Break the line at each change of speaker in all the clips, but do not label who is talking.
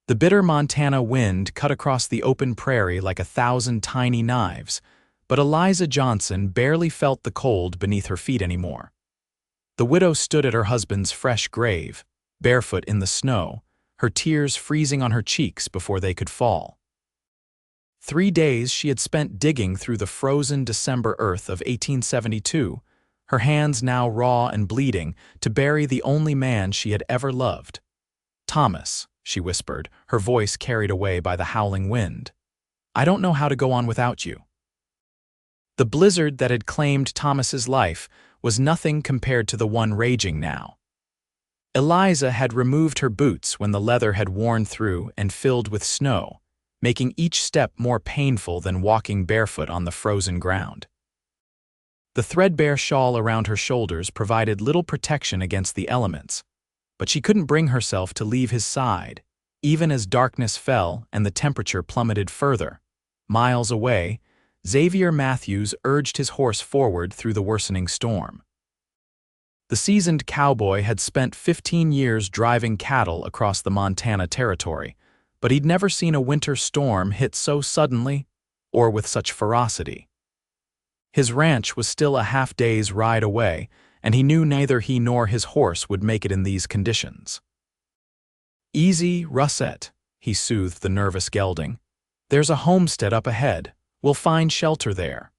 The bitter Montana wind cut across the open prairie like 1,000 tiny knives, but Eliza Johnson barely felt the cold beneath her feet anymore. The widow stood at her husband's fresh grave, barefoot in the snow, her tears freezing on her cheeks before they could fall. 3 days she had spent digging through the frozen December earth of 1872, her hands now raw and bleeding, to bury the only man she had ever loved. "Thomas," she whispered, her voice carried away by the howling wind. "I don't know how to go on without you." The blizzard that had claimed Thomas's life was nothing compared to the one raging now. Eliza had removed her boots when the leather had worn through and filled with snow, making each step more painful than walking barefoot on the frozen ground. The threadbare shawl around her shoulders provided little protection against the elements, but she couldn't bring herself to leave his side, even as darkness fell and the temperature plummeted further. Miles away, Xavier Matthews urged his horse forward through the worsening storm. The seasoned cowboy had spent 15 years driving cattle across the Montana Territory, but he'd never seen a winter storm hit so suddenly or with such ferocity. His ranch was still a half-day's ride away, and he knew neither he nor his horse would make it in these conditions. "Easy, Russet," he soothed the nervous gelding. "There's a homestead up ahead. We'll find shelter there."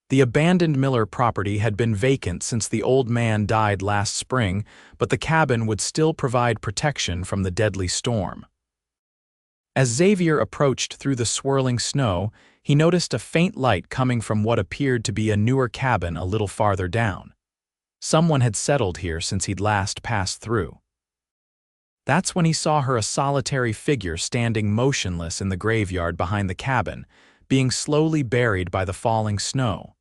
The abandoned Miller property had been vacant since the old man died last spring, but the cabin would still provide protection from the deadly storm. As Xavier approached through the swirling snow, he noticed a faint light coming from what appeared to be a newer cabin a little farther down. Someone had settled here since he'd last passed through. That's when he saw her, a solitary figure standing motionless in the graveyard behind the cabin, being slowly buried by the falling snow.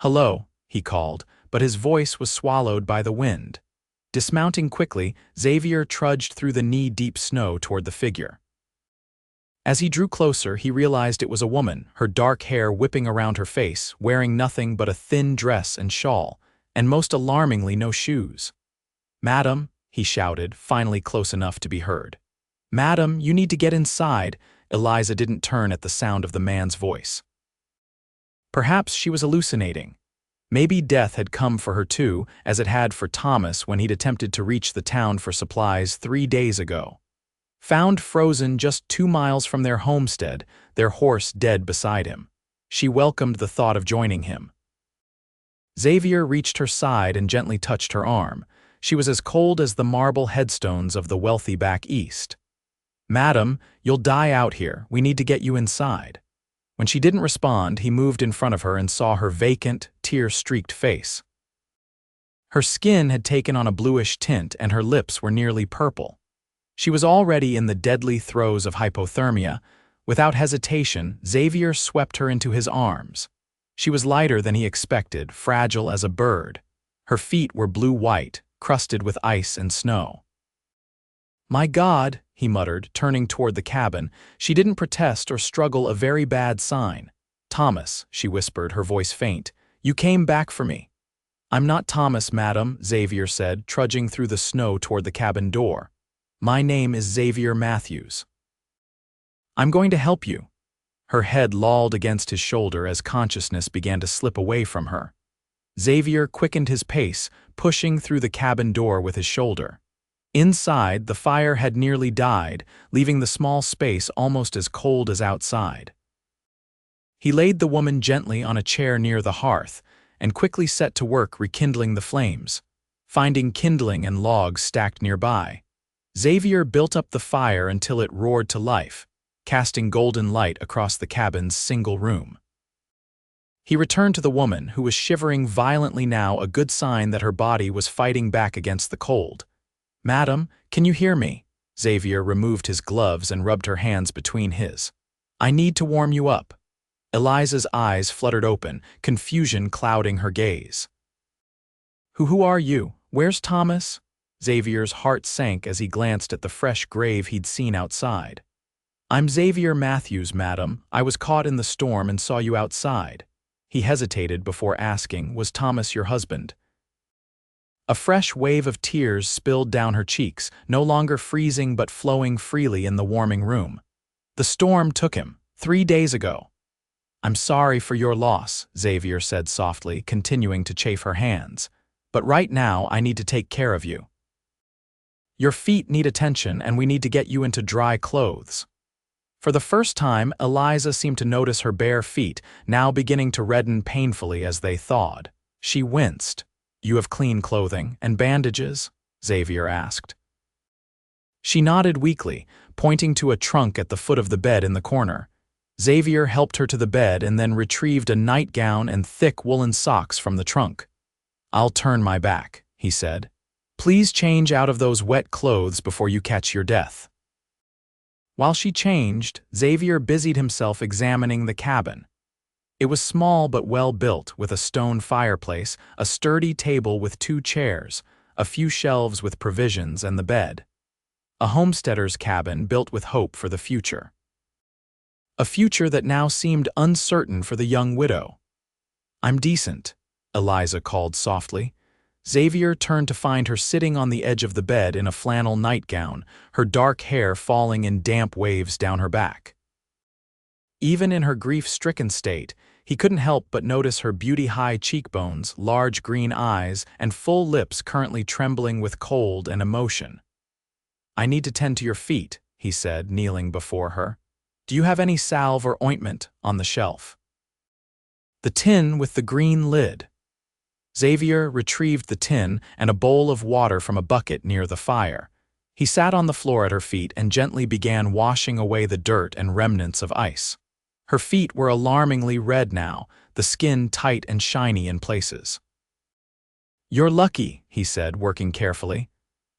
"Hello," he called, but his voice was swallowed by the wind. Dismounting quickly, Xavier trudged through the knee-deep snow toward the figure. As he drew closer, he realized it was a woman, her dark hair whipping around her face, wearing nothing but a thin dress and shawl, and most alarmingly no shoes. "Madam," he shouted, finally close enough to be heard. "Madam, you need to get inside." Eliza didn't turn at the sound of the man's voice. Perhaps she was hallucinating. Maybe death had come for her too, as it had for Thomas when he'd attempted to reach the town for supplies 3 days ago. Found frozen just 2 miles from their homestead, their horse dead beside him. She welcomed the thought of joining him. Xavier reached her side and gently touched her arm. She was as cold as the marble headstones of the wealthy back east. "Madam, you'll die out here. We need to get you inside." When she didn't respond, he moved in front of her and saw her vacant, tear-streaked face. Her skin had taken on a bluish tint and her lips were nearly purple. She was already in the deadly throes of hypothermia. Without hesitation, Xavier swept her into his arms. She was lighter than he expected, fragile as a bird. Her feet were blue-white, crusted with ice and snow. "My God," he muttered, turning toward the cabin. She didn't protest or struggle, a very bad sign. "Thomas," she whispered, her voice faint. "You came back for me." "I'm not Thomas, madam," Xavier said, trudging through the snow toward the cabin door. "My name is Xavier Matthews." "I'm going to help you." Her head lolled against his shoulder as consciousness began to slip away from her. Xavier quickened his pace, pushing through the cabin door with his shoulder. Inside, the fire had nearly died, leaving the small space almost as cold as outside. He laid the woman gently on a chair near the hearth and quickly set to work rekindling the flames. Finding kindling and logs stacked nearby, Xavier built up the fire until it roared to life, casting golden light across the cabin's single room. He returned to the woman, who was shivering violently now, a good sign that her body was fighting back against the cold. "Madam, can you hear me?" Xavier removed his gloves and rubbed her hands between his. "I need to warm you up." Eliza's eyes fluttered open, confusion clouding her gaze. Who are you? Where's Thomas?" Xavier's heart sank as he glanced at the fresh grave he'd seen outside. "I'm Xavier Matthews, madam. I was caught in the storm and saw you outside." He hesitated before asking, "Was Thomas your husband?" A fresh wave of tears spilled down her cheeks, no longer freezing but flowing freely in the warming room. The storm took him, 3 days ago. "I'm sorry for your loss," Xavier said softly, continuing to chafe her hands. "But right now I need to take care of you. Your feet need attention and we need to get you into dry clothes." For the first time, Eliza seemed to notice her bare feet, now beginning to redden painfully as they thawed. She winced. "You have clean clothing and bandages?" Xavier asked. She nodded weakly, pointing to a trunk at the foot of the bed in the corner. Xavier helped her to the bed and then retrieved a nightgown and thick woolen socks from the trunk. "I'll turn my back," he said. "Please change out of those wet clothes before you catch your death." While she changed, Xavier busied himself examining the cabin. It was small but well built, with a stone fireplace, a sturdy table with 2 chairs, a few shelves with provisions, and the bed. A homesteader's cabin built with hope for the future. A future that now seemed uncertain for the young widow. "I'm decent," Eliza called softly. Xavier turned to find her sitting on the edge of the bed in a flannel nightgown, her dark hair falling in damp waves down her back. Even in her grief-stricken state, he couldn't help but notice her beauty-high cheekbones, large green eyes, and full lips currently trembling with cold and emotion. "I need to tend to your feet," he said, kneeling before her. "Do you have any salve or ointment on the shelf?" "The tin with the green lid." Xavier retrieved the tin and a bowl of water from a bucket near the fire. He sat on the floor at her feet and gently began washing away the dirt and remnants of ice. Her feet were alarmingly red now, the skin tight and shiny in places. "You're lucky," he said, working carefully.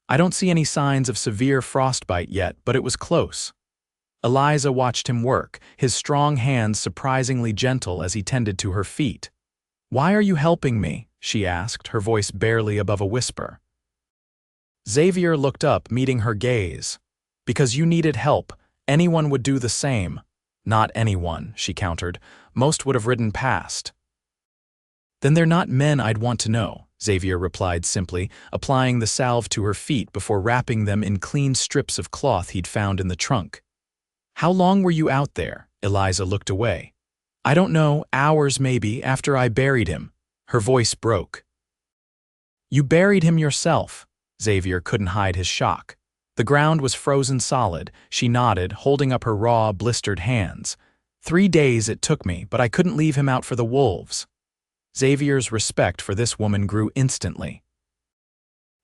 "I don't see any signs of severe frostbite yet, but it was close." Eliza watched him work, his strong hands surprisingly gentle as he tended to her feet. "Why are you helping me?" she asked, her voice barely above a whisper. Xavier looked up, meeting her gaze. "Because you needed help. Anyone would do the same." "Not anyone," she countered. "Most would have ridden past." "Then they're not men I'd want to know," Xavier replied simply, applying the salve to her feet before wrapping them in clean strips of cloth he'd found in the trunk. "How long were you out there?" Eliza looked away. "I don't know, hours maybe, after I buried him." Her voice broke. "You buried him yourself?" Xavier couldn't hide his shock. The ground was frozen solid. She nodded, holding up her raw, blistered hands. 3 days it took me, but I couldn't leave him out for the wolves." Xavier's respect for this woman grew instantly.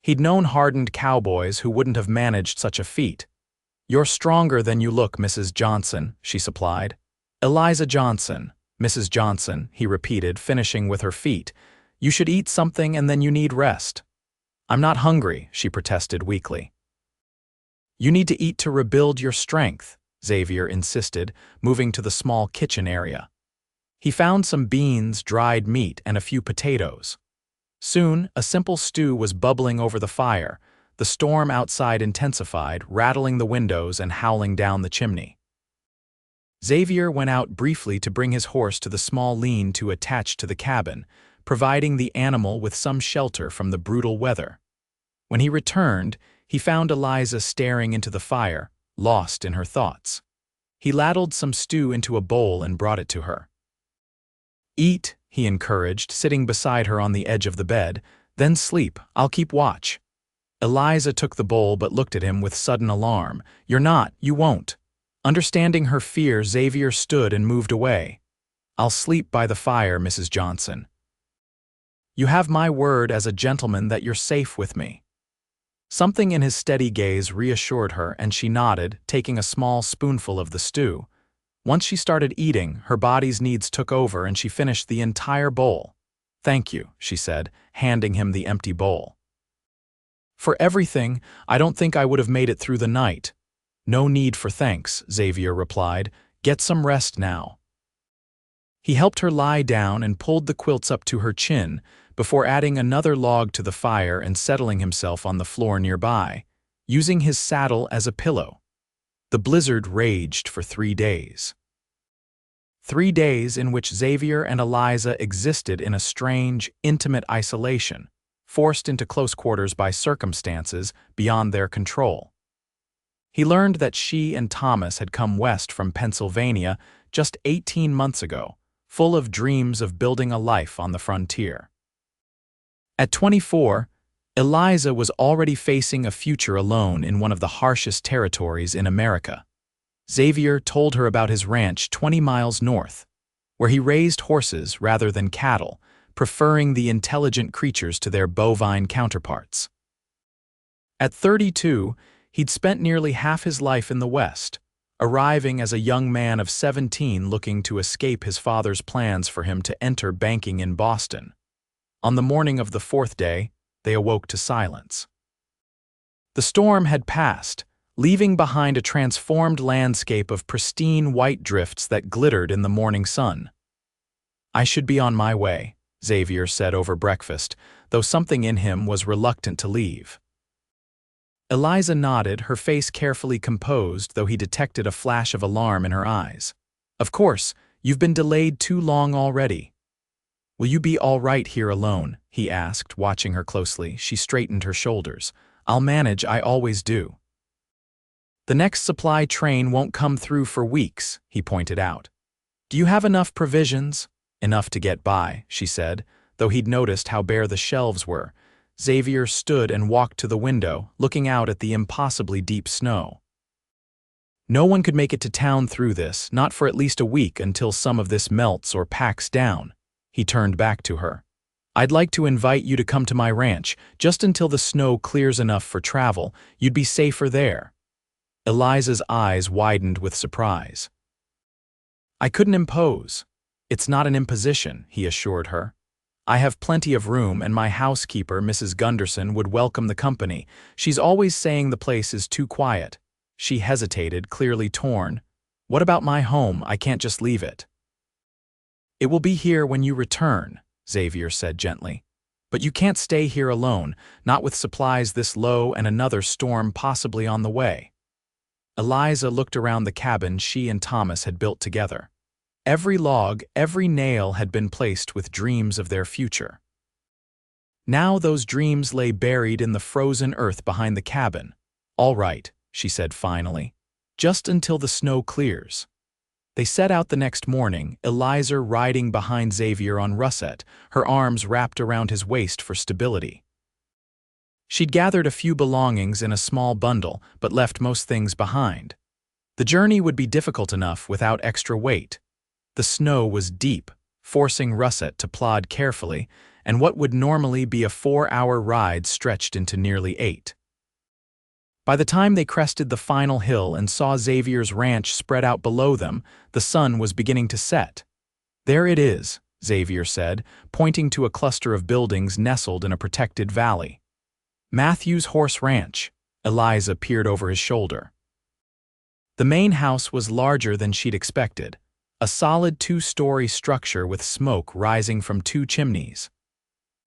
He'd known hardened cowboys who wouldn't have managed such a feat. "You're stronger than you look, Mrs. Johnson," she supplied. "Eliza Johnson, Mrs. Johnson," he repeated, finishing with her feet. "You should eat something and then you need rest." "I'm not hungry," she protested weakly. "You need to eat to rebuild your strength," Xavier insisted, moving to the small kitchen area. He found some beans, dried meat, and a few potatoes. Soon, a simple stew was bubbling over the fire. The storm outside intensified, rattling the windows and howling down the chimney. Xavier went out briefly to bring his horse to the small lean-to attached to the cabin, providing the animal with some shelter from the brutal weather. When he returned, he found Eliza staring into the fire, lost in her thoughts. He ladled some stew into a bowl and brought it to her. "Eat," he encouraged, sitting beside her on the edge of the bed. "Then sleep. I'll keep watch." Eliza took the bowl but looked at him with sudden alarm. "You're not. You won't." Understanding her fear, Xavier stood and moved away. "I'll sleep by the fire, Mrs. Johnson. You have my word as a gentleman that you're safe with me." Something in his steady gaze reassured her, and she nodded, taking a small spoonful of the stew. Once she started eating, her body's needs took over and she finished the entire bowl. "Thank you," she said, handing him the empty bowl. "For everything, I don't think I would have made it through the night." "No need for thanks," Xavier replied. "Get some rest now." He helped her lie down and pulled the quilts up to her chin, before adding another log to the fire and settling himself on the floor nearby, using his saddle as a pillow. The blizzard raged for 3 days. 3 days in which Xavier and Eliza existed in a strange, intimate isolation, forced into close quarters by circumstances beyond their control. He learned that she and Thomas had come west from Pennsylvania just 18 months ago, full of dreams of building a life on the frontier. At 24, Eliza was already facing a future alone in one of the harshest territories in America. Xavier told her about his ranch 20 miles north, where he raised horses rather than cattle, preferring the intelligent creatures to their bovine counterparts. At 32, he'd spent nearly half his life in the West, arriving as a young man of 17 looking to escape his father's plans for him to enter banking in Boston. On the morning of the fourth day, they awoke to silence. The storm had passed, leaving behind a transformed landscape of pristine white drifts that glittered in the morning sun. "I should be on my way," Xavier said over breakfast, though something in him was reluctant to leave. Eliza nodded, her face carefully composed, though he detected a flash of alarm in her eyes. "Of course, you've been delayed too long already." "Will you be all right here alone?" he asked, watching her closely. She straightened her shoulders. "I'll manage, I always do." "The next supply train won't come through for weeks," he pointed out. "Do you have enough provisions?" "Enough to get by," she said, though he'd noticed how bare the shelves were. Xavier stood and walked to the window, looking out at the impossibly deep snow. "No one could make it to town through this, not for at least a week until some of this melts or packs down." He turned back to her. "I'd like to invite you to come to my ranch, just until the snow clears enough for travel. You'd be safer there." Eliza's eyes widened with surprise. "I couldn't impose." "It's not an imposition," he assured her. "I have plenty of room, and my housekeeper, Mrs. Gunderson, would welcome the company. She's always saying the place is too quiet." She hesitated, clearly torn. "What about my home? I can't just leave it." "It will be here when you return," Xavier said gently. "But you can't stay here alone, not with supplies this low and another storm possibly on the way." Eliza looked around the cabin she and Thomas had built together. Every log, every nail had been placed with dreams of their future. Now those dreams lay buried in the frozen earth behind the cabin. "All right," she said finally, "just until the snow clears." They set out the next morning, Eliza riding behind Xavier on Russet, her arms wrapped around his waist for stability. She'd gathered a few belongings in a small bundle, but left most things behind. The journey would be difficult enough without extra weight. The snow was deep, forcing Russet to plod carefully, and what would normally be a 4-hour ride stretched into nearly 8. By the time they crested the final hill and saw Xavier's ranch spread out below them, the sun was beginning to set. "There it is," Xavier said, pointing to a cluster of buildings nestled in a protected valley. "Matthews Horse Ranch." Eliza peered over his shoulder. The main house was larger than she'd expected, a solid 2-story structure with smoke rising from 2 chimneys.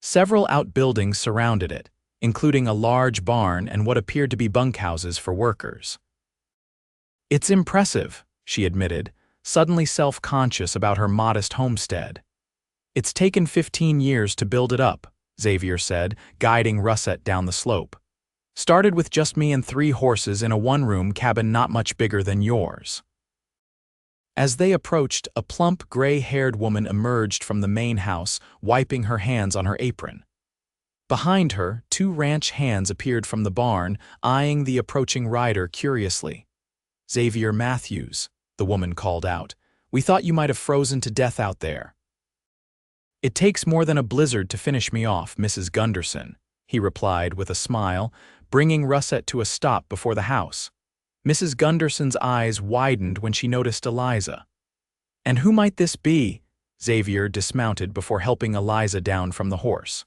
Several outbuildings surrounded it, including a large barn and what appeared to be bunkhouses for workers. "It's impressive," she admitted, suddenly self-conscious about her modest homestead. "It's taken 15 years to build it up," Xavier said, guiding Russet down the slope. "Started with just me and 3 horses in a 1-room cabin not much bigger than yours." As they approached, a plump, gray-haired woman emerged from the main house, wiping her hands on her apron. Behind her, 2 ranch hands appeared from the barn, eyeing the approaching rider curiously. "Xavier Matthews," the woman called out. "We thought you might have frozen to death out there." "It takes more than a blizzard to finish me off, Mrs. Gunderson," he replied with a smile, bringing Russet to a stop before the house. Mrs. Gunderson's eyes widened when she noticed Eliza. "And who might this be?" Xavier dismounted before helping Eliza down from the horse.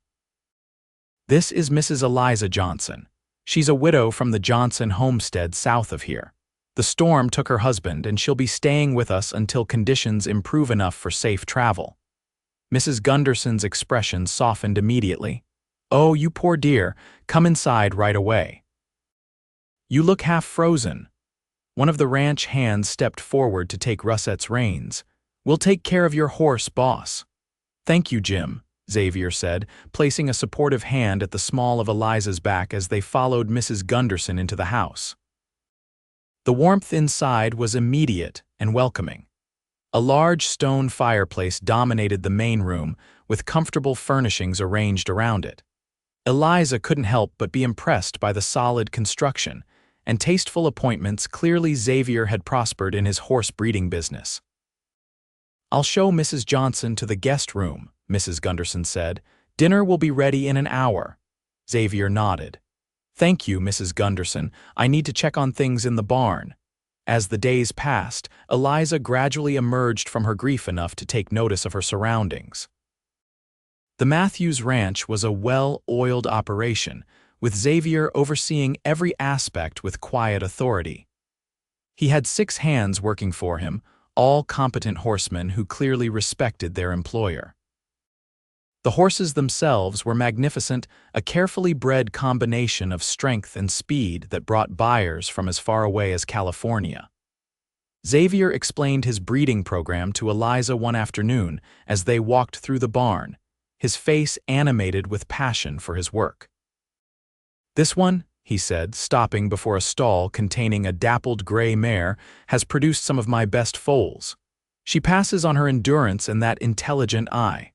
"This is Mrs. Eliza Johnson. She's a widow from the Johnson homestead south of here. The storm took her husband, and she'll be staying with us until conditions improve enough for safe travel." Mrs. Gunderson's expression softened immediately. "Oh, you poor dear, come inside right away. You look half frozen." One of the ranch hands stepped forward to take Russet's reins. "We'll take care of your horse, boss." "Thank you, Jim," Xavier said, placing a supportive hand at the small of Eliza's back as they followed Mrs. Gunderson into the house. The warmth inside was immediate and welcoming. A large stone fireplace dominated the main room, with comfortable furnishings arranged around it. Eliza couldn't help but be impressed by the solid construction and tasteful appointments. Clearly Xavier had prospered in his horse breeding business. "I'll show Mrs. Johnson to the guest room," Mrs. Gunderson said. "Dinner will be ready in an hour." Xavier nodded. "Thank you, Mrs. Gunderson. I need to check on things in the barn." As the days passed, Eliza gradually emerged from her grief enough to take notice of her surroundings. The Matthews Ranch was a well-oiled operation, with Xavier overseeing every aspect with quiet authority. He had 6 hands working for him, all competent horsemen who clearly respected their employer. The horses themselves were magnificent, a carefully bred combination of strength and speed that brought buyers from as far away as California. Xavier explained his breeding program to Eliza one afternoon as they walked through the barn, his face animated with passion for his work. "This one," he said, stopping before a stall containing a dappled gray mare, "has produced some of my best foals. She passes on her endurance and that intelligent eye."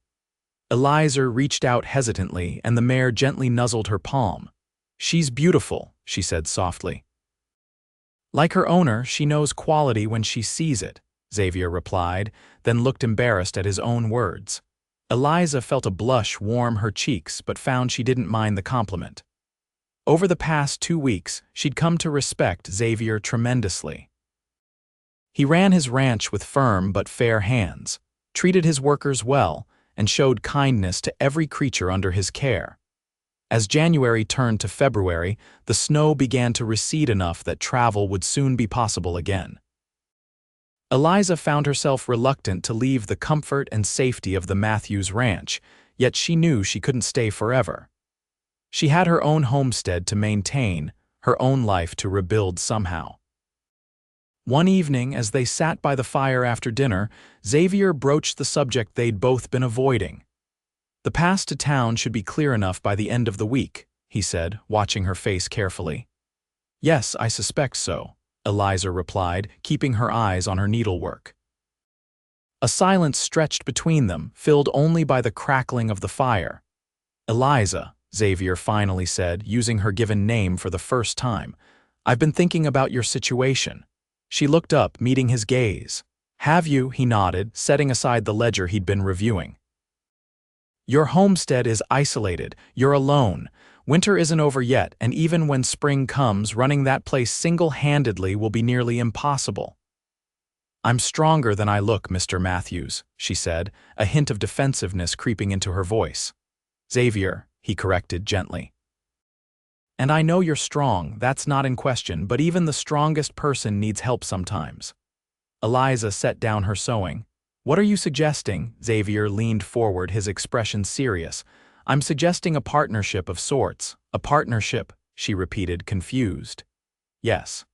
Eliza reached out hesitantly, and the mare gently nuzzled her palm. "She's beautiful," she said softly. "Like her owner, she knows quality when she sees it," Xavier replied, then looked embarrassed at his own words. Eliza felt a blush warm her cheeks but found she didn't mind the compliment. Over the past 2 weeks, she'd come to respect Xavier tremendously. He ran his ranch with firm but fair hands, treated his workers well, and showed kindness to every creature under his care. As January turned to February, the snow began to recede enough that travel would soon be possible again. Eliza found herself reluctant to leave the comfort and safety of the Matthews Ranch, yet she knew she couldn't stay forever. She had her own homestead to maintain, her own life to rebuild somehow. One evening, as they sat by the fire after dinner, Xavier broached the subject they'd both been avoiding. "The pass to town should be clear enough by the end of the week," he said, watching her face carefully. "Yes, I suspect so," Eliza replied, keeping her eyes on her needlework. A silence stretched between them, filled only by the crackling of the fire. "Eliza," Xavier finally said, using her given name for the first time, "I've been thinking about your situation." She looked up, meeting his gaze. "Have you?" he nodded, setting aside the ledger he'd been reviewing. "Your homestead is isolated. You're alone. Winter isn't over yet, and even when spring comes, running that place single-handedly will be nearly impossible." "I'm stronger than I look, Mr. Matthews," she said, a hint of defensiveness creeping into her voice. "Xavier," he corrected gently. "And I know you're strong, that's not in question, but even the strongest person needs help sometimes." Eliza set down her sewing. "What are you suggesting?" Xavier leaned forward, his expression serious. "I'm suggesting a partnership of sorts." "A partnership," she repeated, confused. "Yes.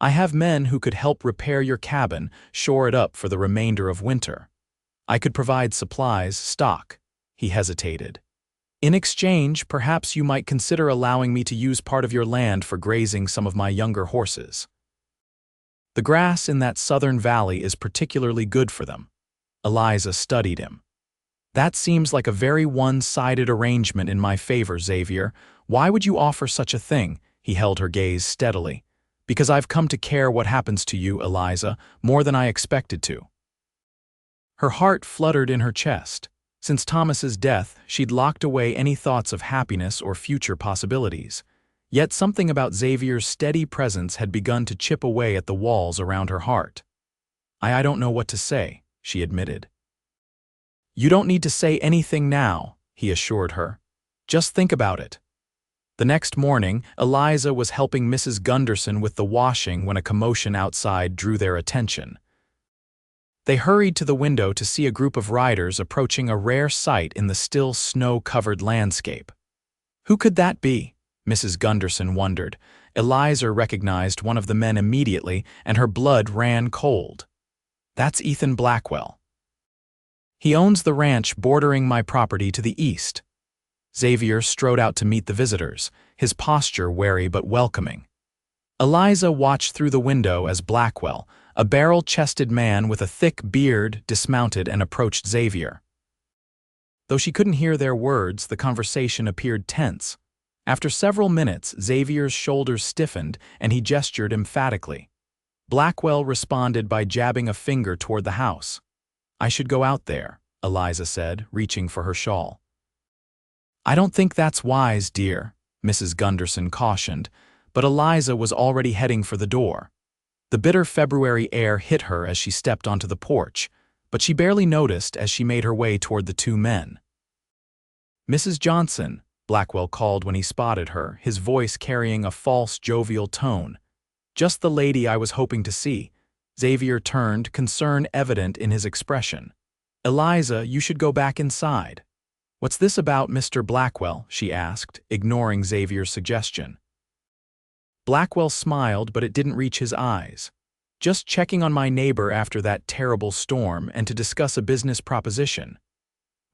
I have men who could help repair your cabin, shore it up for the remainder of winter. I could provide supplies, stock." He hesitated. "In exchange, perhaps you might consider allowing me to use part of your land for grazing some of my younger horses. The grass in that southern valley is particularly good for them." Eliza studied him. "That seems like a very one-sided arrangement in my favor, Xavier. Why would you offer such a thing?" He held her gaze steadily. "Because I've come to care what happens to you, Eliza, more than I expected to." Her heart fluttered in her chest. Since Thomas's death, she'd locked away any thoughts of happiness or future possibilities. Yet something about Xavier's steady presence had begun to chip away at the walls around her heart. I don't know what to say," she admitted. "You don't need to say anything now," he assured her. "Just think about it." The next morning, Eliza was helping Mrs. Gunderson with the washing when a commotion outside drew their attention. They hurried to the window to see a group of riders approaching a rare sight in the still snow-covered landscape. Who could that be? Mrs. Gunderson wondered. Eliza recognized one of the men immediately, and her blood ran cold. "That's Ethan Blackwell." He owns the ranch bordering my property to the east. Xavier strode out to meet the visitors, his posture wary but welcoming. Eliza watched through the window as Blackwell, a barrel-chested man with a thick beard, dismounted and approached Xavier. Though she couldn't hear their words, the conversation appeared tense. After several minutes, Xavier's shoulders stiffened and he gestured emphatically. Blackwell responded by jabbing a finger toward the house. "I should go out there," Eliza said, reaching for her shawl. "I don't think that's wise, dear," Mrs. Gunderson cautioned, but Eliza was already heading for the door. The bitter February air hit her as she stepped onto the porch, but she barely noticed as she made her way toward the two men. "Mrs. Johnson," Blackwell called when he spotted her, his voice carrying a false, jovial tone. "Just the lady I was hoping to see." Xavier turned, concern evident in his expression. "Eliza, you should go back inside." "What's this about, Mr. Blackwell?" she asked, ignoring Xavier's suggestion. Blackwell smiled, but it didn't reach his eyes. "Just checking on my neighbor after that terrible storm and to discuss a business proposition."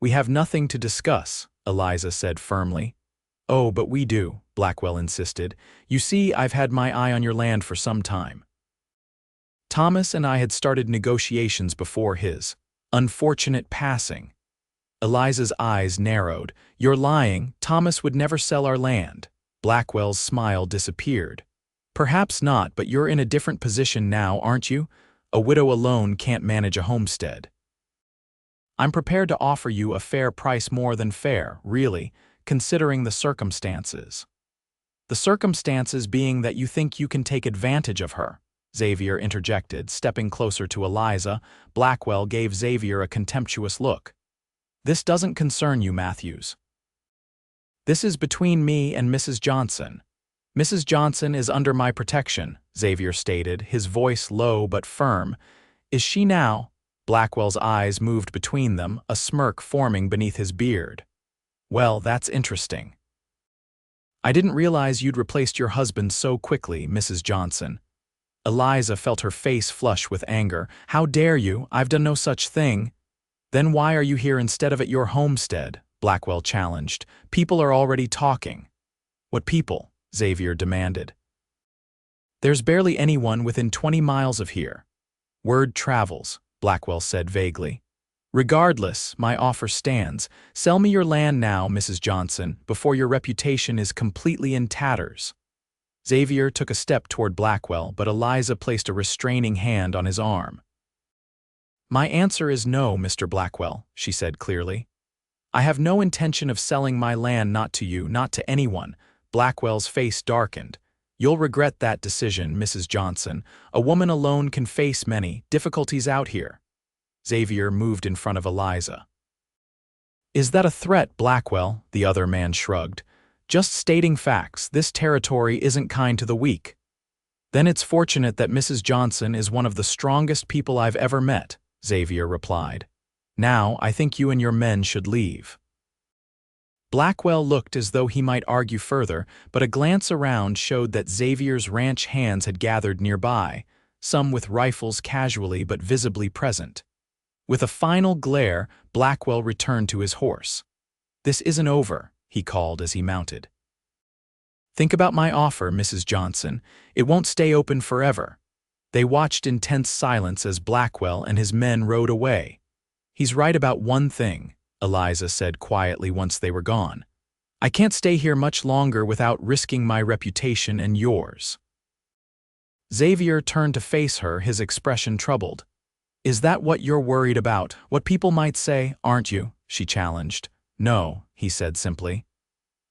"We have nothing to discuss," Eliza said firmly. "Oh, but we do," Blackwell insisted. "You see, I've had my eye on your land for some time." Thomas and I had started negotiations before his unfortunate passing. Eliza's eyes narrowed. "You're lying. Thomas would never sell our land." Blackwell's smile disappeared. "Perhaps not, but you're in a different position now, aren't you? A widow alone can't manage a homestead." "I'm prepared to offer you a fair price, more than fair, really, considering the circumstances." "The circumstances being that you think you can take advantage of her," Xavier interjected, stepping closer to Eliza. Blackwell gave Xavier a contemptuous look. "This doesn't concern you, Matthews." "This is between me and Mrs. Johnson. Mrs. Johnson is under my protection," Xavier stated, his voice low but firm. "Is she now?" Blackwell's eyes moved between them, a smirk forming beneath his beard. "Well, that's interesting." "I didn't realize you'd replaced your husband so quickly, Mrs. Johnson." Eliza felt her face flush with anger. "How dare you? I've done no such thing." "Then why are you here instead of at your homestead?" Blackwell challenged. "People are already talking." "What people?" Xavier demanded. "There's barely anyone within 20 miles of here." "Word travels," Blackwell said vaguely. "Regardless, my offer stands. Sell me your land now, Mrs. Johnson, before your reputation is completely in tatters." Xavier took a step toward Blackwell, but Eliza placed a restraining hand on his arm. "My answer is no, Mr. Blackwell," she said clearly. "I have no intention of selling my land, not to you, not to anyone." Blackwell's face darkened. "You'll regret that decision, Mrs. Johnson. A woman alone can face many difficulties out here." Xavier moved in front of Eliza. "Is that a threat, Blackwell?" The other man shrugged. "Just stating facts. This territory isn't kind to the weak." "Then it's fortunate that Mrs. Johnson is one of the strongest people I've ever met," Xavier replied. "Now, I think you and your men should leave." Blackwell looked as though he might argue further, but a glance around showed that Xavier's ranch hands had gathered nearby, some with rifles casually but visibly present. With a final glare, Blackwell returned to his horse. "This isn't over," he called as he mounted. "Think about my offer, Mrs. Johnson. It won't stay open forever." They watched in tense silence as Blackwell and his men rode away. "He's right about one thing," Eliza said quietly once they were gone. "I can't stay here much longer without risking my reputation and yours." Xavier turned to face her, his expression troubled. "Is that what you're worried about? What people might say, aren't you?" she challenged. "No," he said simply.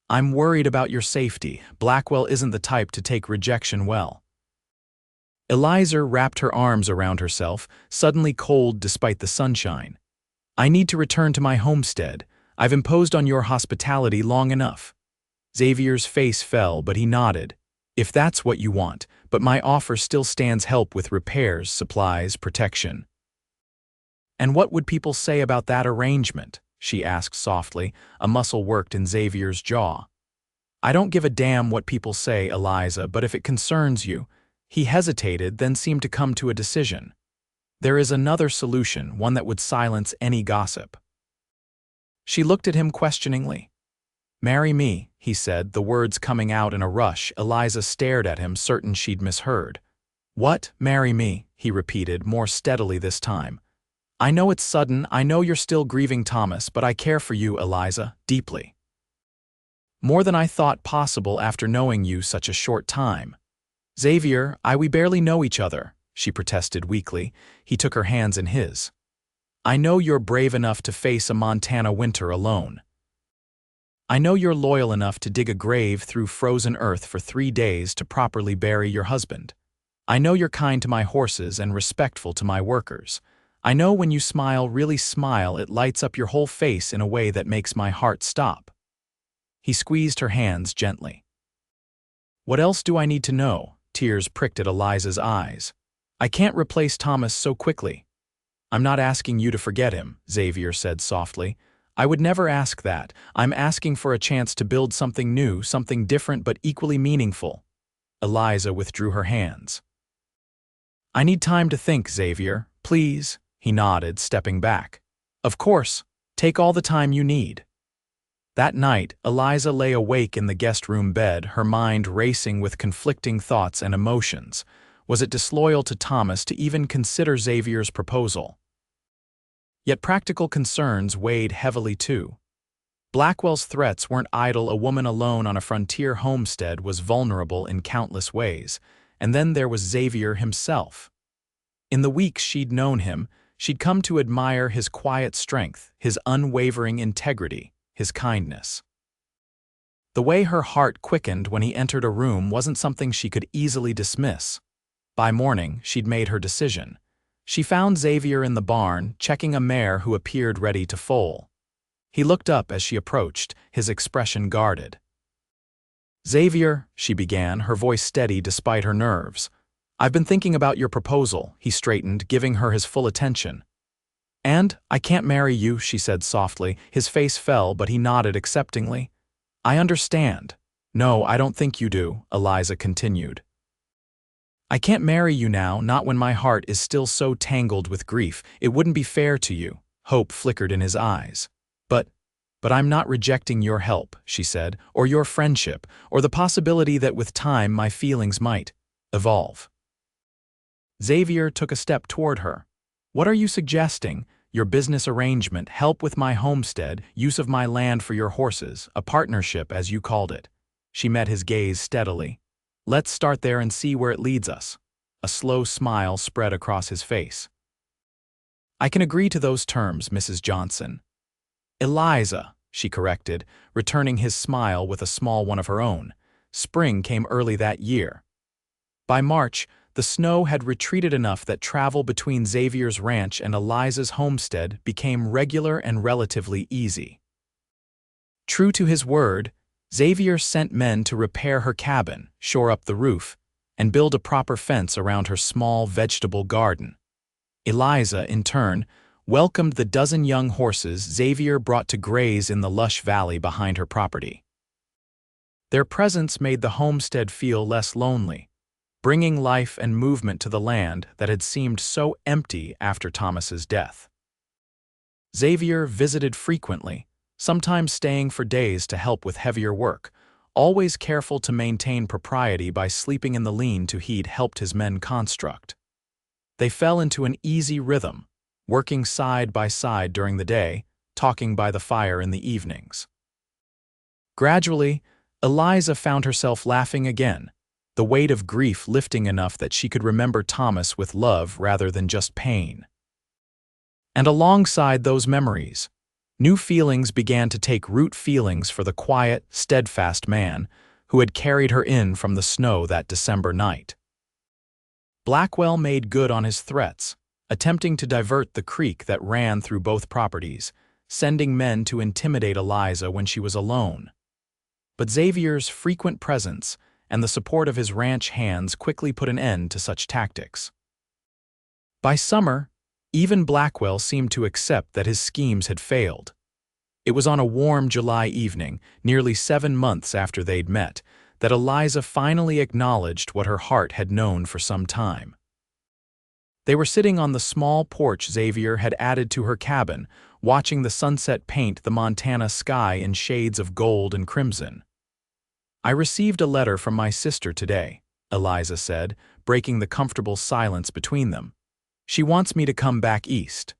"I'm worried about your safety. Blackwell isn't the type to take rejection well." Eliza wrapped her arms around herself, suddenly cold despite the sunshine. "I need to return to my homestead. I've imposed on your hospitality long enough." Xavier's face fell, but he nodded. "If that's what you want, but my offer still stands: help with repairs, supplies, protection." "And what would people say about that arrangement?" she asked softly, a muscle worked in Xavier's jaw. "I don't give a damn what people say, Eliza, but if it concerns you." He hesitated, then seemed to come to a decision. There is another solution, one that would silence any gossip. She looked at him questioningly. "Marry me," he said, the words coming out in a rush. Eliza stared at him, certain she'd misheard. "What, marry me?" he repeated, more steadily this time. "I know it's sudden, I know you're still grieving Thomas, but I care for you, Eliza, deeply. More than I thought possible after knowing you such a short time." "Xavier, we barely know each other," she protested weakly. He took her hands in his. "I know you're brave enough to face a Montana winter alone. I know you're loyal enough to dig a grave through frozen earth for 3 days to properly bury your husband. I know you're kind to my horses and respectful to my workers. I know when you smile, really smile, it lights up your whole face in a way that makes my heart stop." He squeezed her hands gently. "What else do I need to know?" Tears pricked at Eliza's eyes. "I can't replace Thomas so quickly." "I'm not asking you to forget him," Xavier said softly. "I would never ask that. I'm asking for a chance to build something new, something different but equally meaningful." Eliza withdrew her hands. "I need time to think, Xavier. Please." He nodded, stepping back. "Of course. Take all the time you need." That night, Eliza lay awake in the guest room bed, her mind racing with conflicting thoughts and emotions. Was it disloyal to Thomas to even consider Xavier's proposal? Yet practical concerns weighed heavily too. Blackwell's threats weren't idle. A woman alone on a frontier homestead was vulnerable in countless ways. And then there was Xavier himself. In the weeks she'd known him, she'd come to admire his quiet strength, his unwavering integrity, his kindness. The way her heart quickened when he entered a room wasn't something she could easily dismiss. By morning, she'd made her decision. She found Xavier in the barn, checking a mare who appeared ready to foal. He looked up as she approached, his expression guarded. "Xavier," she began, her voice steady despite her nerves. "I've been thinking about your proposal," he straightened, giving her his full attention. "And I can't marry you," she said softly. His face fell, but he nodded acceptingly. "I understand." "No, I don't think you do," Eliza continued. "I can't marry you now, not when my heart is still so tangled with grief. It wouldn't be fair to you." Hope flickered in his eyes. But I'm not rejecting your help," she said, "or your friendship, or the possibility that with time my feelings might evolve." Xavier took a step toward her. "What are you suggesting? Your business arrangement, help with my homestead, use of my land for your horses, a partnership as you called it." She met his gaze steadily. "Let's start there and see where it leads us." A slow smile spread across his face. "I can agree to those terms, Mrs. Johnson." "Eliza," she corrected, returning his smile with a small one of her own. Spring came early that year. By March, the snow had retreated enough that travel between Xavier's ranch and Eliza's homestead became regular and relatively easy. True to his word, Xavier sent men to repair her cabin, shore up the roof, and build a proper fence around her small vegetable garden. Eliza, in turn, welcomed the dozen young horses Xavier brought to graze in the lush valley behind her property. Their presence made the homestead feel less lonely, bringing life and movement to the land that had seemed so empty after Thomas's death. Xavier visited frequently, sometimes staying for days to help with heavier work, always careful to maintain propriety by sleeping in the lean-to he'd helped his men construct. They fell into an easy rhythm, working side by side during the day, talking by the fire in the evenings. Gradually, Eliza found herself laughing again, the weight of grief lifting enough that she could remember Thomas with love rather than just pain. And alongside those memories, new feelings began to take root, feelings for the quiet, steadfast man who had carried her in from the snow that December night. Blackwell made good on his threats, attempting to divert the creek that ran through both properties, sending men to intimidate Eliza when she was alone. But Xavier's frequent presence and the support of his ranch hands quickly put an end to such tactics. By summer, even Blackwell seemed to accept that his schemes had failed. It was on a warm July evening, nearly 7 months after they'd met, that Eliza finally acknowledged what her heart had known for some time. They were sitting on the small porch Xavier had added to her cabin, watching the sunset paint the Montana sky in shades of gold and crimson. "I received a letter from my sister today," Eliza said, breaking the comfortable silence between them. "She wants me to come back east.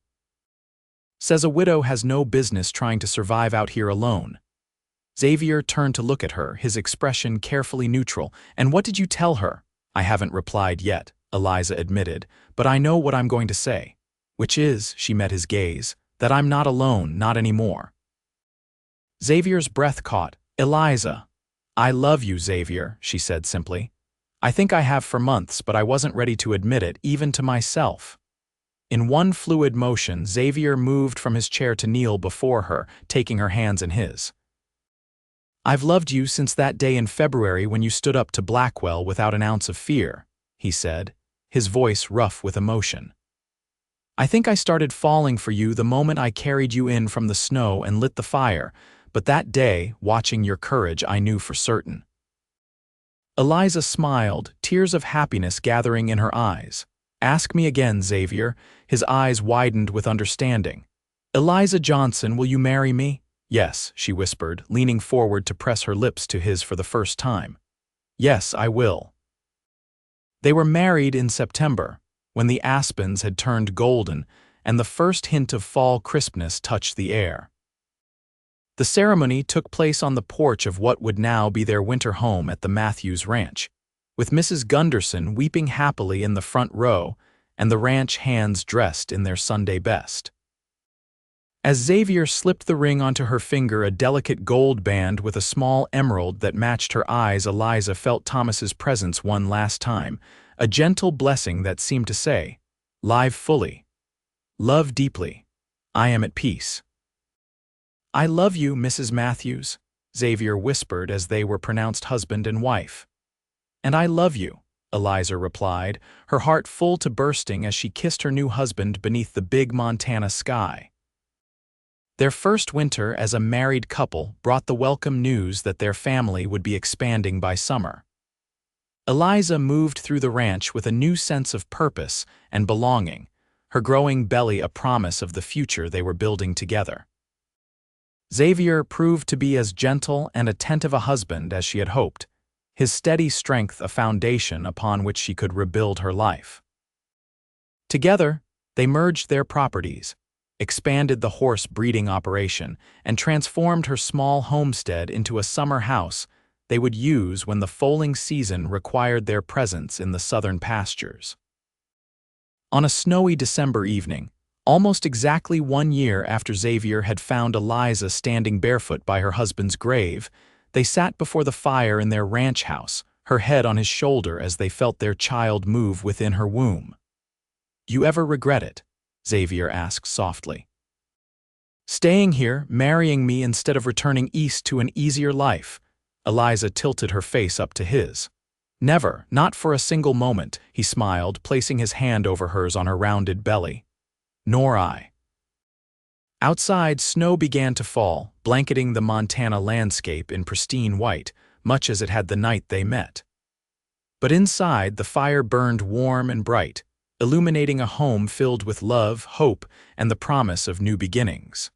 Says a widow has no business trying to survive out here alone." Xavier turned to look at her, his expression carefully neutral. "And what did you tell her?" "I haven't replied yet," Eliza admitted, "but I know what I'm going to say. Which is," she met his gaze, "that I'm not alone, not anymore." Xavier's breath caught. "Eliza." "I love you, Xavier," she said simply. "I think I have for months, but I wasn't ready to admit it, even to myself." In one fluid motion, Xavier moved from his chair to kneel before her, taking her hands in his. "I've loved you since that day in February when you stood up to Blackwell without an ounce of fear," he said, his voice rough with emotion. "I think I started falling for you the moment I carried you in from the snow and lit the fire, but that day, watching your courage, I knew for certain." Eliza smiled, tears of happiness gathering in her eyes. "Ask me again, Xavier." His eyes widened with understanding. "Eliza Johnson, will you marry me?" "Yes," she whispered, leaning forward to press her lips to his for the first time. "Yes, I will." They were married in September, when the aspens had turned golden and the first hint of fall crispness touched the air. The ceremony took place on the porch of what would now be their winter home at the Matthews Ranch, with Mrs. Gunderson weeping happily in the front row and the ranch hands dressed in their Sunday best. As Xavier slipped the ring onto her finger, a delicate gold band with a small emerald that matched her eyes, Eliza felt Thomas's presence one last time, a gentle blessing that seemed to say, "Live fully. Love deeply. I am at peace." "I love you, Mrs. Matthews," Xavier whispered as they were pronounced husband and wife. "And I love you," Eliza replied, her heart full to bursting as she kissed her new husband beneath the big Montana sky. Their first winter as a married couple brought the welcome news that their family would be expanding by summer. Eliza moved through the ranch with a new sense of purpose and belonging, her growing belly a promise of the future they were building together. Xavier proved to be as gentle and attentive a husband as she had hoped, his steady strength a foundation upon which she could rebuild her life. Together, they merged their properties, expanded the horse breeding operation, and transformed her small homestead into a summer house they would use when the foaling season required their presence in the southern pastures. On a snowy December evening, almost exactly 1 year after Xavier had found Eliza standing barefoot by her husband's grave, they sat before the fire in their ranch house, her head on his shoulder as they felt their child move within her womb. "You ever regret it?" Xavier asked softly. "Staying here, marrying me instead of returning east to an easier life?" Eliza tilted her face up to his. "Never, not for a single moment," he smiled, placing his hand over hers on her rounded belly. "Nor I." Outside, snow began to fall, blanketing the Montana landscape in pristine white, much as it had the night they met. But inside, the fire burned warm and bright, illuminating a home filled with love, hope, and the promise of new beginnings.